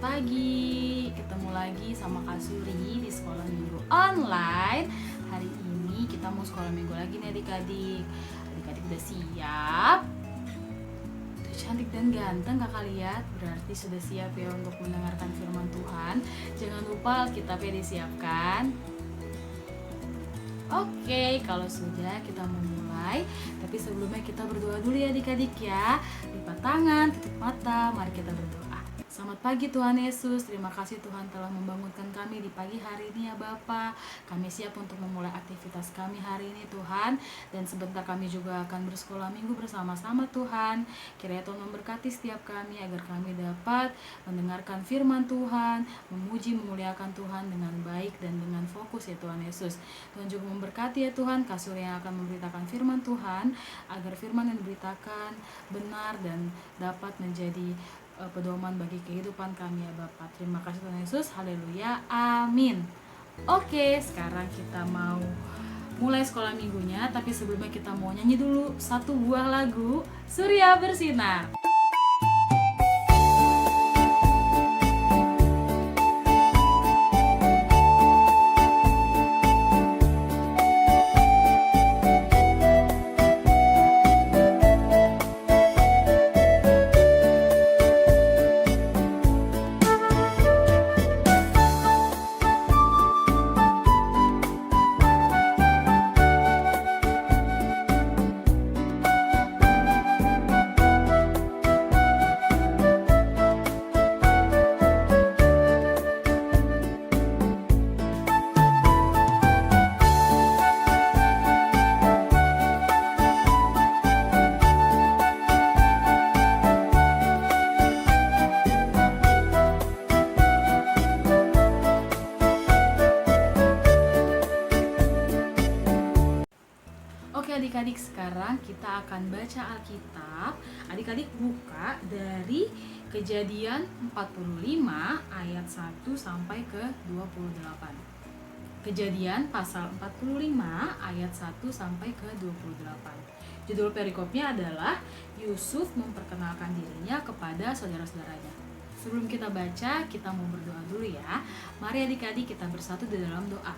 pagi, ketemu lagi sama Kak Suri di sekolah minggu online. Hari ini kita mau sekolah minggu lagi nih adik-adik. Adik-adik udah siap? Tuh, cantik dan ganteng kakak lihat. Berarti sudah siap ya untuk mendengarkan firman Tuhan. Jangan lupa Alkitabnya disiapkan. Oke, kalau sudah kita mau mulai. Tapi sebelumnya kita berdoa dulu ya adik-adik ya. Lipat tangan, tutup mata, mari kita berdoa. Selamat pagi Tuhan Yesus, terima kasih Tuhan telah membangunkan kami di pagi hari ini ya Bapa. Kami siap untuk memulai aktivitas kami hari ini Tuhan. Dan sebentar kami juga akan bersekolah minggu bersama-sama Tuhan. Kiranya Tuhan memberkati setiap kami agar kami dapat mendengarkan firman Tuhan, memuji memuliakan Tuhan dengan baik dan dengan fokus ya Tuhan Yesus. Tuhan juga memberkati ya Tuhan kasur yang akan memberitakan firman Tuhan, agar firman yang diberitakan benar dan dapat menjadi pedoman bagi kehidupan kami ya Bapak. Terima kasih Tuhan Yesus. Haleluya. Amin. Oke, sekarang kita mau mulai sekolah minggunya, tapi sebelumnya kita mau nyanyi dulu satu buah lagu Surya Bersinar. Oke adik-adik, sekarang kita akan baca Alkitab. Adik-adik buka dari Kejadian 45 ayat 1 sampai ke 28. Kejadian pasal 45 ayat 1 sampai ke 28. Judul perikopnya adalah Yusuf memperkenalkan dirinya kepada saudara-saudaranya. Sebelum kita baca, kita mau berdoa dulu ya. Mari adik-adik kita bersatu di dalam doa.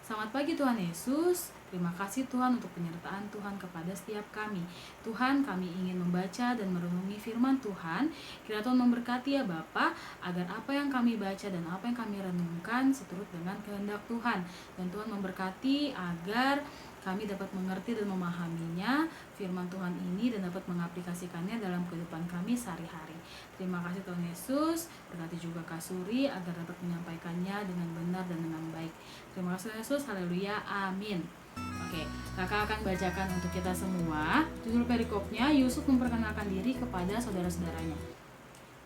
Selamat pagi Tuhan Yesus. Terima kasih Tuhan untuk penyertaan Tuhan kepada setiap kami. Tuhan, kami ingin membaca dan merenungi firman Tuhan. Kiranya Tuhan memberkati ya Bapa, agar apa yang kami baca dan apa yang kami renungkan seturut dengan kehendak Tuhan. Dan Tuhan memberkati agar kami dapat mengerti dan memahaminya firman Tuhan ini dan dapat mengaplikasikannya dalam kehidupan kami sehari-hari. Terima kasih Tuhan Yesus. Berkati juga Kak Suri agar dapat menyampaikannya dengan benar dan dengan baik. Terima kasih Tuhan Yesus. Haleluya. Amin. Oke, kakak akan bacakan untuk kita semua. Judul perikopnya, Yusuf memperkenalkan diri kepada saudara-saudaranya.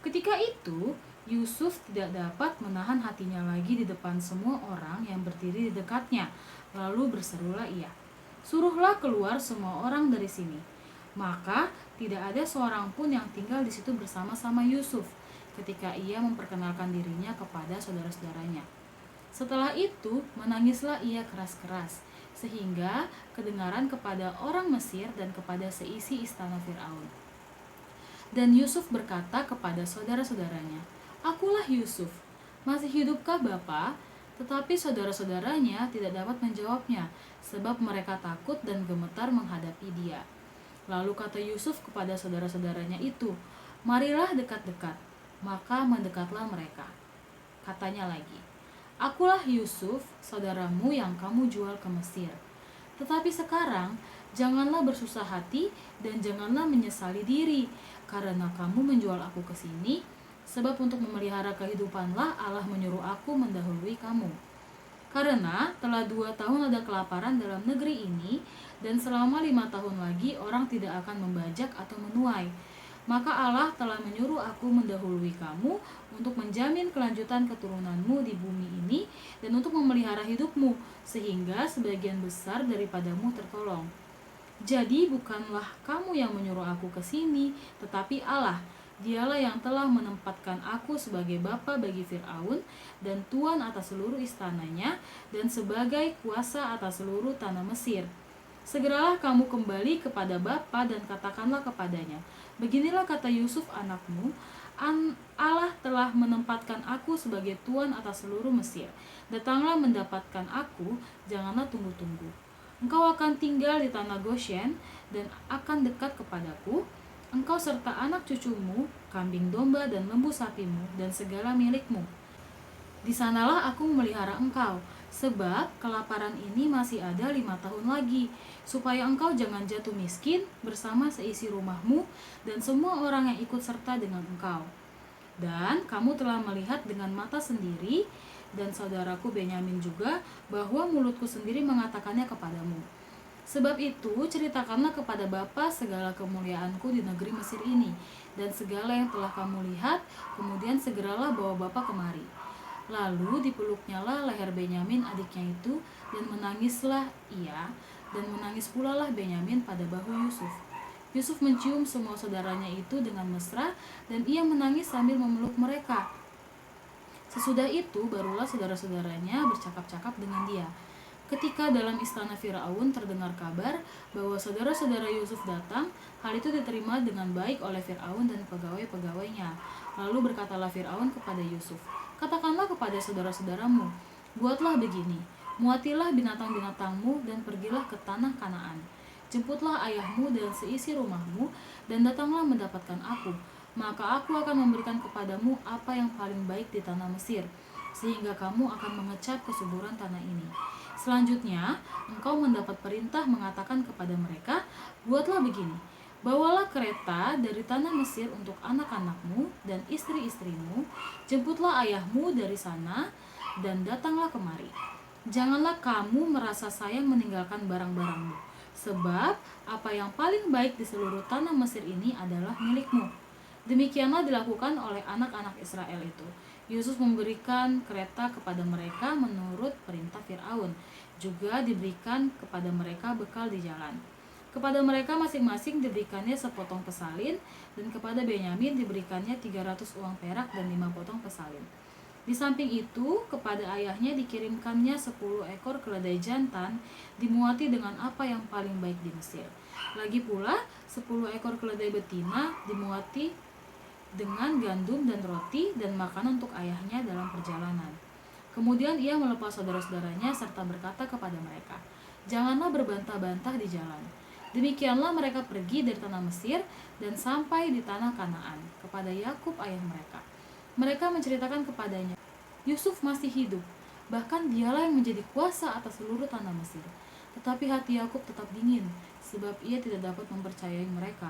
Ketika itu, Yusuf tidak dapat menahan hatinya lagi di depan semua orang yang berdiri di dekatnya. Lalu berserulah ia, "Suruhlah keluar semua orang dari sini." Maka tidak ada seorang pun yang tinggal di situ bersama-sama Yusuf ketika ia memperkenalkan dirinya kepada saudara-saudaranya. Setelah itu, menangislah ia keras-keras, sehingga kedengaran kepada orang Mesir dan kepada seisi istana Firaun. Dan Yusuf berkata kepada saudara-saudaranya, "Akulah Yusuf, masih hidupkah Bapa?" Tetapi saudara-saudaranya tidak dapat menjawabnya, sebab mereka takut dan gemetar menghadapi dia. Lalu kata Yusuf kepada saudara-saudaranya itu, "Marilah dekat-dekat." Maka mendekatlah mereka. Katanya lagi, "Akulah Yusuf, saudaramu yang kamu jual ke Mesir. Tetapi sekarang, janganlah bersusah hati dan janganlah menyesali diri, karena kamu menjual aku ke sini, sebab untuk memelihara kehidupanlah Allah menyuruh aku mendahului kamu. Karena telah 2 tahun ada kelaparan dalam negeri ini, dan selama 5 tahun lagi orang tidak akan membajak atau menuai. Maka Allah telah menyuruh aku mendahului kamu untuk menjamin kelanjutan keturunanmu di bumi ini dan untuk memelihara hidupmu, sehingga sebagian besar daripadamu tertolong. Jadi bukanlah kamu yang menyuruh aku ke sini, tetapi Allah. Dialah yang telah menempatkan aku sebagai bapa bagi Firaun dan tuan atas seluruh istananya dan sebagai kuasa atas seluruh tanah Mesir. Segeralah kamu kembali kepada bapa dan katakanlah kepadanya, beginilah kata Yusuf anakmu, Allah telah menempatkan aku sebagai tuan atas seluruh Mesir. Datanglah mendapatkan aku, janganlah tunggu-tunggu. Engkau akan tinggal di tanah Goshen dan akan dekat kepadaku, engkau serta anak cucumu, kambing domba dan lembu sapimu, dan segala milikmu. Di sanalah aku memelihara engkau, sebab kelaparan ini masih ada 5 tahun lagi, supaya engkau jangan jatuh miskin bersama seisi rumahmu dan semua orang yang ikut serta dengan engkau. Dan kamu telah melihat dengan mata sendiri, dan saudaraku Benyamin juga, bahwa mulutku sendiri mengatakannya kepadamu. Sebab itu, ceritakanlah kepada Bapa segala kemuliaanku di negeri Mesir ini, dan segala yang telah kamu lihat, kemudian segeralah bawa Bapa kemari. Lalu dipeluknyalah leher Benyamin adiknya itu, dan menangislah ia, dan menangis pula lah Benyamin pada bahu Yusuf. Yusuf mencium semua saudaranya itu dengan mesra, dan ia menangis sambil memeluk mereka. Sesudah itu barulah saudara-saudaranya bercakap-cakap dengan dia. Ketika dalam istana Firaun terdengar kabar bahwa saudara-saudara Yusuf datang, hal itu diterima dengan baik oleh Firaun dan pegawai-pegawainya. Lalu berkatalah Firaun kepada Yusuf, "Katakanlah kepada saudara-saudaramu, buatlah begini, muatilah binatang-binatangmu dan pergilah ke tanah Kanaan. Jemputlah ayahmu dan seisi rumahmu, dan datanglah mendapatkan aku. Maka aku akan memberikan kepadamu apa yang paling baik di tanah Mesir, sehingga kamu akan mengecap kesuburan tanah ini. Selanjutnya, engkau mendapat perintah mengatakan kepada mereka, buatlah begini, bawalah kereta dari tanah Mesir untuk anak-anakmu dan istri-istrimu, jemputlah ayahmu dari sana, dan datanglah kemari. Janganlah kamu merasa sayang meninggalkan barang-barangmu, sebab apa yang paling baik di seluruh tanah Mesir ini adalah milikmu." Demikianlah dilakukan oleh anak-anak Israel itu. Yusuf memberikan kereta kepada mereka menurut perintah Firaun. Juga diberikan kepada mereka bekal di jalan. Kepada mereka masing-masing diberikannya sepotong pesalin, dan kepada Benyamin diberikannya 300 uang perak dan 5 potong pesalin. Di samping itu, kepada ayahnya dikirimkannya 10 ekor keledai jantan, dimuati dengan apa yang paling baik di Mesir. Lagi pula, 10 ekor keledai betina dimuati dengan gandum dan roti dan makanan untuk ayahnya dalam perjalanan. Kemudian ia melepas saudara-saudaranya serta berkata kepada mereka, "Janganlah berbantah-bantah di jalan." Demikianlah mereka pergi dari tanah Mesir dan sampai di tanah Kanaan kepada Yakub ayah mereka. Mereka menceritakan kepadanya, Yusuf masih hidup, bahkan dialah yang menjadi kuasa atas seluruh tanah Mesir. Tetapi hati Yakub tetap dingin, sebab ia tidak dapat mempercayai mereka.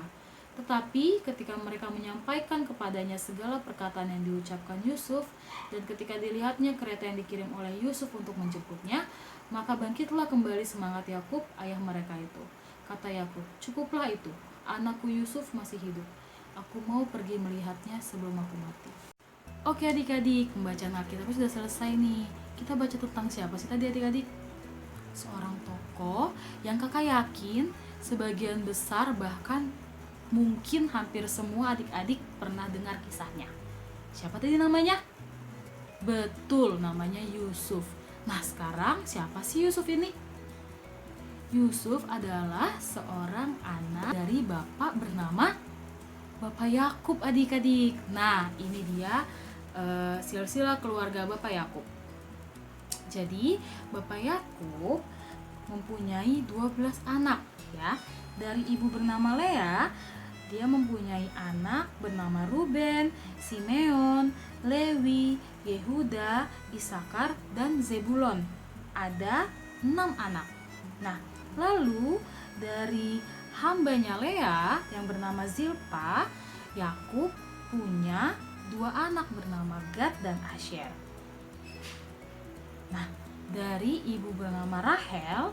Tetapi ketika mereka menyampaikan kepadanya segala perkataan yang diucapkan Yusuf, dan ketika dilihatnya kereta yang dikirim oleh Yusuf untuk menjemputnya, maka bangkitlah kembali semangat Yakub ayah mereka itu. Kata Yakub, "Cukuplah itu, anakku Yusuf masih hidup. Aku mau pergi melihatnya sebelum aku mati." Oke adik-adik, pembacaan Alkitab sudah selesai nih. Kita baca tentang siapa sih tadi adik-adik? Seorang tokoh yang kakak yakin sebagian besar bahkan mungkin hampir semua adik-adik pernah dengar kisahnya. Siapa tadi namanya? Betul, namanya Yusuf. Nah, sekarang siapa sih Yusuf ini? Yusuf adalah seorang anak dari bapak bernama Bapak Yakub adik-adik. Nah, ini dia silsilah keluarga Bapak Yakub. Jadi, Bapak Yakub mempunyai 12 anak ya. Dari ibu bernama Lea, dia mempunyai anak bernama Ruben, Simeon, Lewi, Yehuda, Isakar, dan Zebulon. Ada 6 anak. Nah, lalu dari hambanya Lea yang bernama Zilpa, Yakub punya 2 anak bernama Gad dan Asher. Nah, dari ibu bernama Rahel,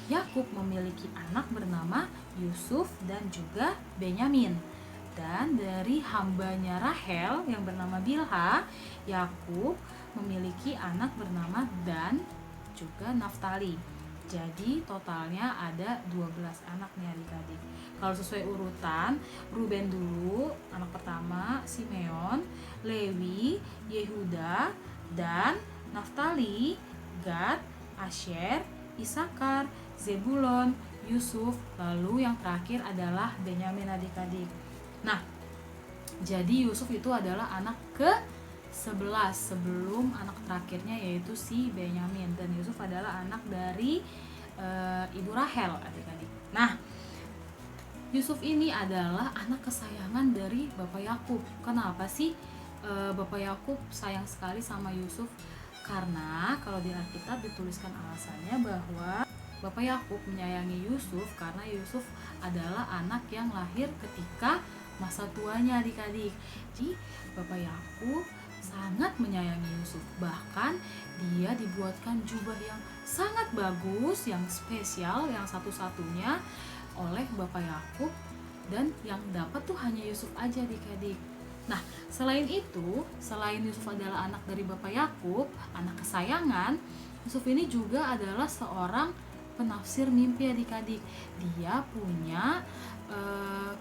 Yakub memiliki anak bernama Yusuf dan juga Benyamin. Dan dari hambanya Rahel yang bernama Bilha, Yakub memiliki anak bernama Dan juga Naftali. Jadi totalnya ada 12 anak nih adik-adik. Kalau sesuai urutan, Ruben dulu anak pertama, Simeon, Lewi, Yehuda, Dan, Naftali, Gad, Asher, Isakar, Zebulon, Yusuf, lalu yang terakhir adalah Benyamin adik-adik. Nah, Jadi Yusuf itu adalah anak ke-11 sebelum anak terakhirnya yaitu si Benyamin, dan Yusuf adalah anak dari ibu Rahel, adik-adik. Nah, Yusuf ini adalah anak kesayangan dari Bapak Yakub. Kenapa sih Bapak Yakub sayang sekali sama Yusuf? Karena kalau di Alkitab dituliskan alasannya bahwa Bapak Yakub menyayangi Yusuf karena Yusuf adalah anak yang lahir ketika masa tuanya, adik-adik. Jadi Bapak Yakub sangat menyayangi Yusuf. Bahkan dia dibuatkan jubah yang sangat bagus, yang spesial, yang satu-satunya oleh Bapak Yakub, dan yang dapat tuh hanya Yusuf aja, adik-adik. Nah, selain itu, selain Yusuf adalah anak dari Bapak Yakub, anak kesayangan, Yusuf ini juga adalah seorang penafsir mimpi, adik-adik. Dia punya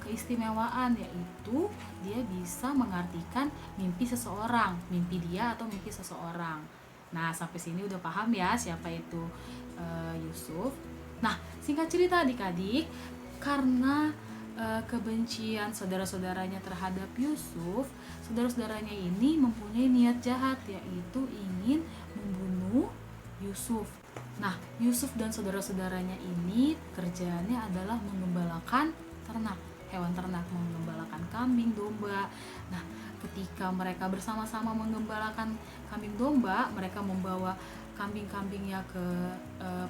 keistimewaan, yaitu dia bisa mengartikan mimpi seseorang, mimpi dia atau mimpi seseorang. Nah, sampai sini udah paham ya siapa itu Yusuf. Nah, singkat cerita adik-adik, karena kebencian saudara-saudaranya terhadap Yusuf, saudara-saudaranya ini mempunyai niat jahat, yaitu ingin membunuh Yusuf. Nah, Yusuf dan saudara-saudaranya ini kerjaannya adalah mengembalakan ternak, hewan ternak, mengembalakan kambing, domba. Nah, ketika mereka bersama-sama mengembalakan kambing domba, mereka membawa kambing-kambingnya ke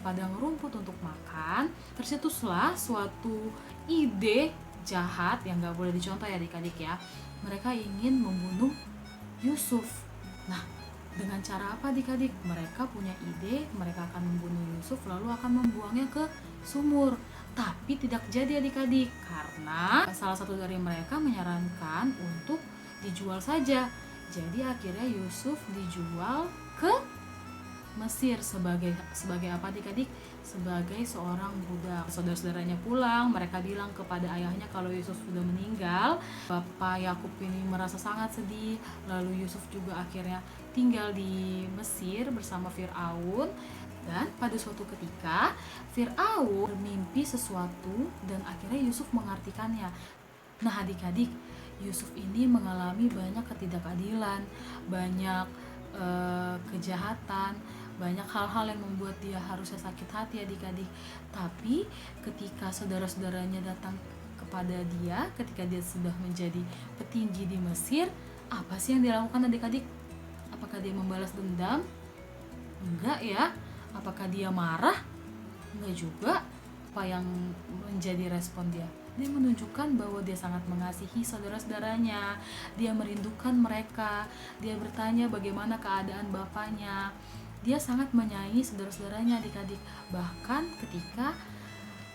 padang rumput untuk makan. Tercetuslah suatu ide jahat yang gak boleh dicontoh ya adik-adik ya. Mereka ingin membunuh Yusuf. Nah, dengan cara apa adik-adik? Mereka punya ide, mereka akan membunuh Yusuf lalu akan membuangnya ke sumur. Tapi tidak jadi adik-adik, karena salah satu dari mereka menyarankan untuk dijual saja. Jadi akhirnya Yusuf dijual ke Mesir sebagai apa adik-adik? Sebagai seorang budak. Saudara-saudaranya pulang, mereka bilang kepada ayahnya kalau Yusuf sudah meninggal. Bapak Yakub ini merasa sangat sedih. Lalu Yusuf juga akhirnya tinggal di Mesir bersama Fir'aun. Dan pada suatu ketika Fir'aun bermimpi sesuatu dan akhirnya Yusuf mengartikannya. Nah adik-adik, Yusuf ini mengalami banyak ketidakadilan, banyak kejahatan, banyak hal-hal yang membuat dia harusnya sakit hati adik-adik. Tapi ketika saudara-saudaranya datang kepada dia, ketika dia sudah menjadi petinggi di Mesir, apa sih yang dilakukan adik-adik? Apakah dia membalas dendam? Enggak ya. Apakah dia marah? Enggak juga. Apa yang menjadi respon dia? Dia menunjukkan bahwa dia sangat mengasihi saudara-saudaranya. Dia merindukan mereka. Dia bertanya bagaimana keadaan bapaknya. Dia sangat menyayangi saudara-saudaranya adik-adik. Bahkan ketika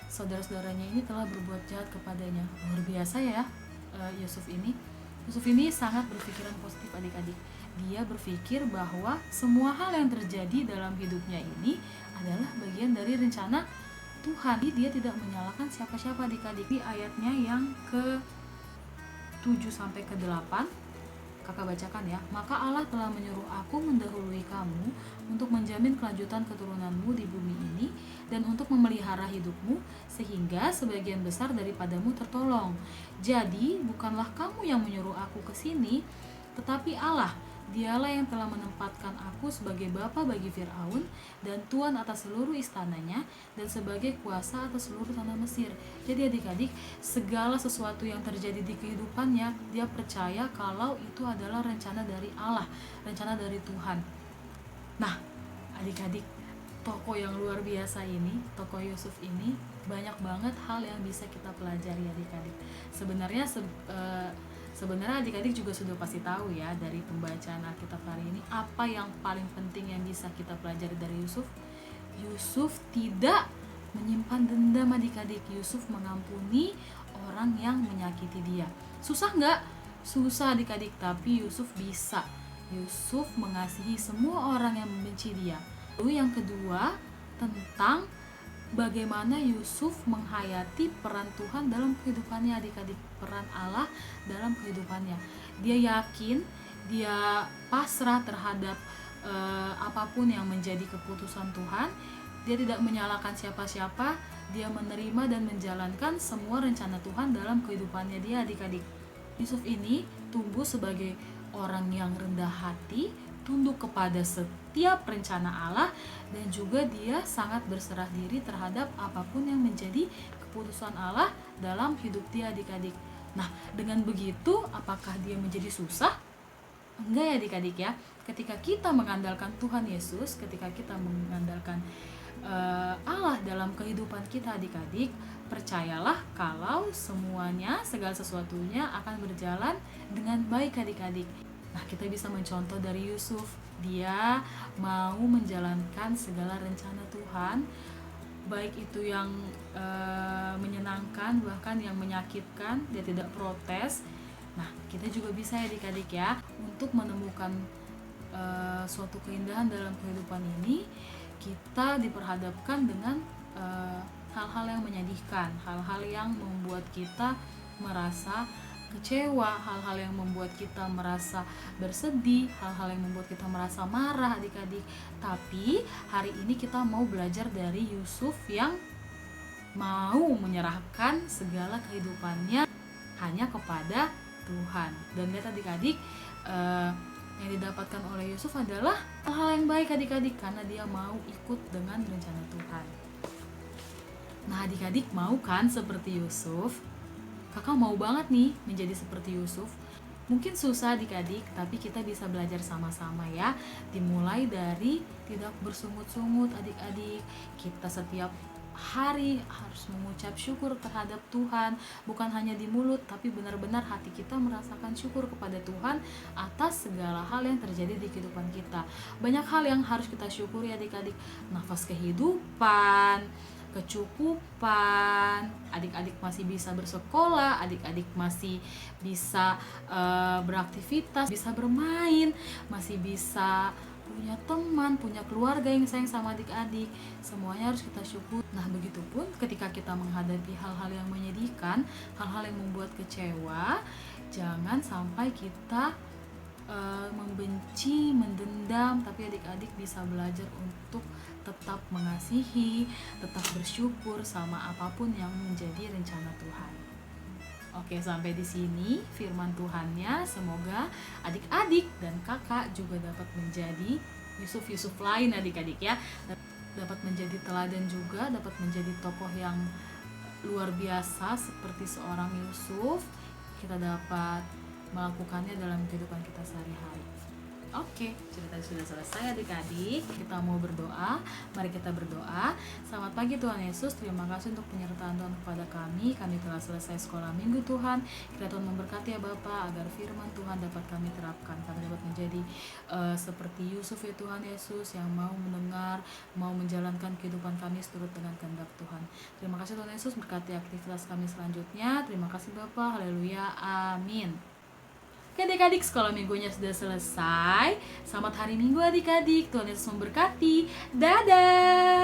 saudara-saudaranya ini telah berbuat jahat kepadanya. Luar biasa ya Yusuf ini. Yusuf ini sangat berpikiran positif adik-adik. Dia berpikir bahwa semua hal yang terjadi dalam hidupnya ini adalah bagian dari rencana Tuhan. Dia tidak menyalahkan siapa-siapa adik-adik. Di ayatnya yang ke-7 sampai ke-8 kakak bacakan ya. Maka Allah telah menyuruh aku mendahului kamu untuk menjamin kelanjutan keturunanmu di bumi ini dan untuk memelihara hidupmu sehingga sebagian besar daripadamu tertolong. Jadi bukanlah kamu yang menyuruh aku ke sini, tetapi Allah. Dialah yang telah menempatkan aku sebagai bapa bagi Fir'aun dan tuan atas seluruh istananya dan sebagai kuasa atas seluruh tanah Mesir. Jadi adik-adik, segala sesuatu yang terjadi di kehidupannya, dia percaya kalau itu adalah rencana dari Allah, rencana dari Tuhan. Nah, adik-adik, tokoh yang luar biasa ini, tokoh Yusuf ini, banyak banget hal yang bisa kita pelajari adik-adik. Sebenarnya adik-adik juga sudah pasti tahu ya dari pembacaan Alkitab hari ini apa yang paling penting yang bisa kita pelajari dari Yusuf. Yusuf tidak menyimpan dendam adik-adik. Yusuf mengampuni orang yang menyakiti dia. Susah nggak? Susah adik-adik, tapi Yusuf bisa. Yusuf mengasihi semua orang yang membenci dia. Lalu yang kedua tentang bagaimana Yusuf menghayati peran Tuhan dalam kehidupannya adik-adik, peran Allah dalam kehidupannya. Dia yakin, dia pasrah terhadap apapun yang menjadi keputusan Tuhan. Dia tidak menyalahkan siapa-siapa, dia menerima dan menjalankan semua rencana Tuhan dalam kehidupannya dia adik-adik. Yusuf ini tumbuh sebagai orang yang rendah hati, tunduk kepada setiap rencana Allah, dan juga dia sangat berserah diri terhadap apapun yang menjadi keputusan Allah dalam hidup dia, adik-adik. Nah, dengan begitu apakah dia menjadi susah? Enggak ya, adik-adik ya. Ketika kita mengandalkan Tuhan Yesus, ketika kita mengandalkan Allah dalam kehidupan kita, adik-adik, percayalah kalau semuanya, segala sesuatunya akan berjalan dengan baik, adik-adik. Nah, kita bisa mencontoh dari Yusuf. Dia mau menjalankan segala rencana Tuhan, baik itu yang menyenangkan, bahkan yang menyakitkan, dia tidak protes. Nah, kita juga bisa ya, adik-adik ya, untuk menemukan suatu keindahan dalam kehidupan ini. Kita diperhadapkan dengan hal-hal yang menyedihkan, hal-hal yang membuat kita merasa kecewa, hal-hal yang membuat kita merasa bersedih, hal-hal yang membuat kita merasa marah, adik-adik. Tapi hari ini kita mau belajar dari Yusuf yang mau menyerahkan segala kehidupannya hanya kepada Tuhan. Dan lihat adik-adik, yang didapatkan oleh Yusuf adalah hal-hal yang baik, adik-adik, karena dia mau ikut dengan rencana Tuhan. Nah, adik-adik mau kan seperti Yusuf? Kakak mau banget nih menjadi seperti Yusuf. Mungkin susah, adik-adik, tapi kita bisa belajar sama-sama ya. Dimulai dari tidak bersungut-sungut, adik-adik. Kita setiap hari harus mengucap syukur terhadap Tuhan, bukan hanya di mulut, tapi benar-benar hati kita merasakan syukur kepada Tuhan atas segala hal yang terjadi di kehidupan kita. Banyak hal yang harus kita syukuri, adik-adik. Nafas kehidupan, kecukupan, adik-adik masih bisa bersekolah, adik-adik masih bisa beraktivitas, bisa bermain, masih bisa punya teman, punya keluarga yang sayang sama adik-adik. Semuanya harus kita syukur. Nah, begitupun ketika kita menghadapi hal-hal yang menyedihkan, hal-hal yang membuat kecewa, jangan sampai kita membenci, mendendam, tapi adik-adik bisa belajar untuk tetap mengasihi, tetap bersyukur sama apapun yang menjadi rencana Tuhan. Oke, sampai di sini firman Tuhannya. Semoga adik-adik dan kakak juga dapat menjadi Yusuf-Yusuf lain, adik-adik ya. Dapat menjadi teladan juga, dapat menjadi tokoh yang luar biasa seperti seorang Yusuf. Kita dapat melakukannya dalam kehidupan kita sehari-hari. Oke, cerita sudah selesai, adik-adik. Kita mau berdoa. Mari kita berdoa. Selamat pagi Tuhan Yesus. Terima kasih untuk penyertaan Tuhan kepada kami. Kami telah selesai sekolah minggu Tuhan. Kita Tuhan memberkati ya Bapa, agar firman Tuhan dapat kami terapkan. Kami dapat menjadi seperti Yusuf ya Tuhan Yesus, yang mau mendengar, mau menjalankan kehidupan kami seturut dengan kehendak Tuhan. Terima kasih Tuhan Yesus, berkati aktivitas kami selanjutnya. Terima kasih Bapa. Haleluya. Amin. Oke, adik-adik, sekolah minggunya sudah selesai. Selamat hari Minggu adik-adik. Tuhan Yesus memberkati. Dadah.